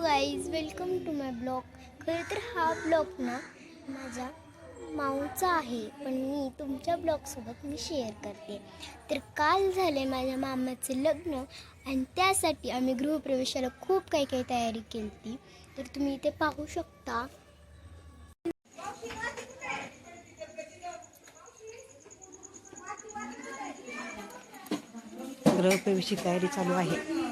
Guys, welcome to my blog. खरं तर हा ब्लॉग ना माझ्या माऊचा आहे, पण मी तुमच्या ब्लॉगसोबत शेअर करते. तर काल झाले माझ्या मामाचे लग्न आणि त्यासाठी आम्ही गृहप्रवेशाला खूप काही तयारी केली होती. तर तुम्ही इथे पाहू शकता. गृहप्रवेशाची तयारी चालू आहे.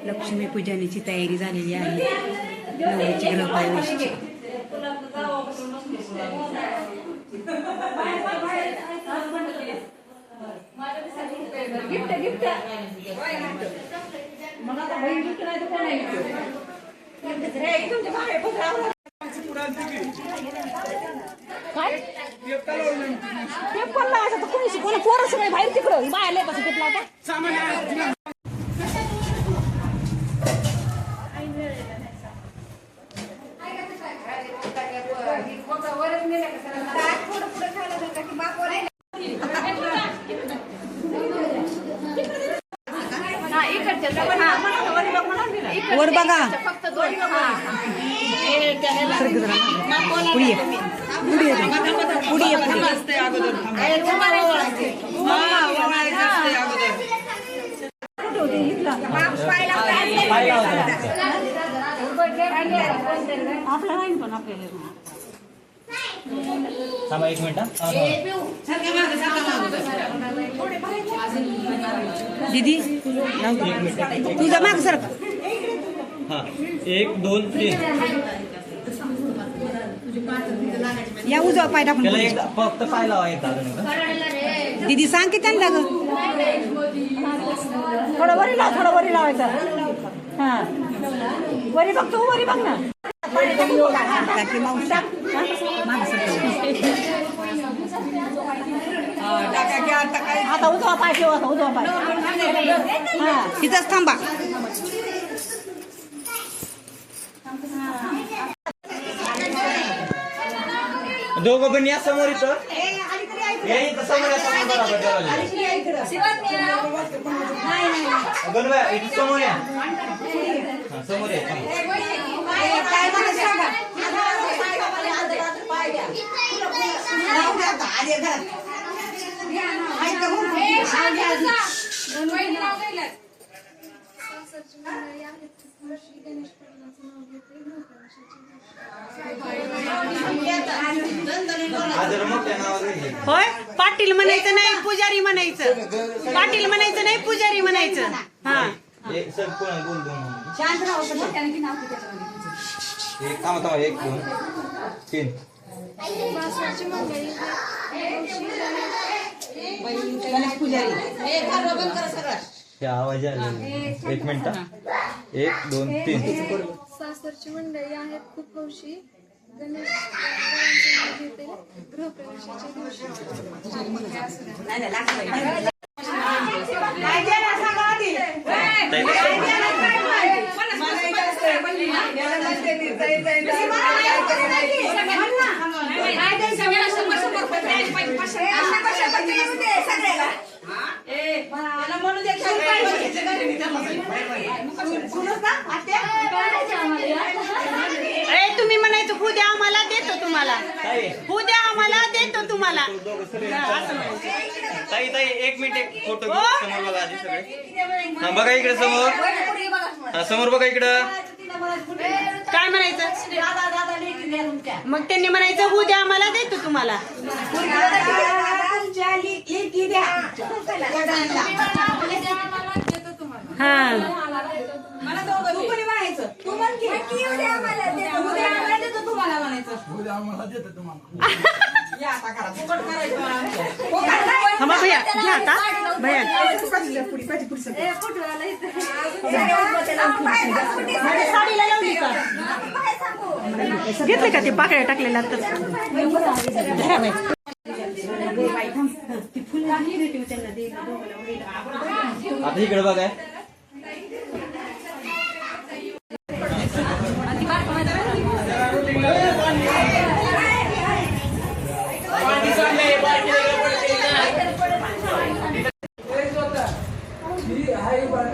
लक्ष्मी पूजनाची तयारी झालेली आहे. नवरीची गृहप्रवेशाची पोरं सगळे बाहेर तिकडं बाहेर वर बघा. थांबा एक मिनिट. दीदी तुझा माग सर. हा 1 2 3 या उजवा पाय टाकून त्याला एक फक्त पाय लावायचा. दीदी सांग की त्यांना ग थोडं वरी लाव, थोडं वरी लावायचं. हा वरी बघ, तू वरी बघ ना. आता उजवा पाय ठेव, आता उजवा पाय. हा तिथंच थांबा. दोघं पण या समोर इथं समोर समोर या समोर होय. पाटील म्हणायचं नाही, पुजारी म्हणायचं. पाटील म्हणायचं नाही, पुजारी म्हणायचं. हा शांत राहा. 1 2 3 आवाज आला. 1 मिनिट. 1 2 3 सासरची मंडळी आहेत खूप हौशी. गणेश गृहप्रवेशाच्या दिवशी तुम्ही म्हणायचं उद्या आम्हाला देतो तुम्हाला, उद्या आम्हाला देतो तुम्हाला. ताई ताई 1 मिनिट. एक फोटो घेऊ. समोर बघा आधी सगळे. हा बघा इकडे समोर. हा समोर बघा इकडं. काय म्हणायचं मग? त्यांनी म्हणायचं उद्या आम्हाला देतो तुम्हाला. हा भैया घ्या आता. भैया साडीला लावली का? घेतले का ते पाकळ्या टाकलेल्या तर? आता इकडे बघा. लावा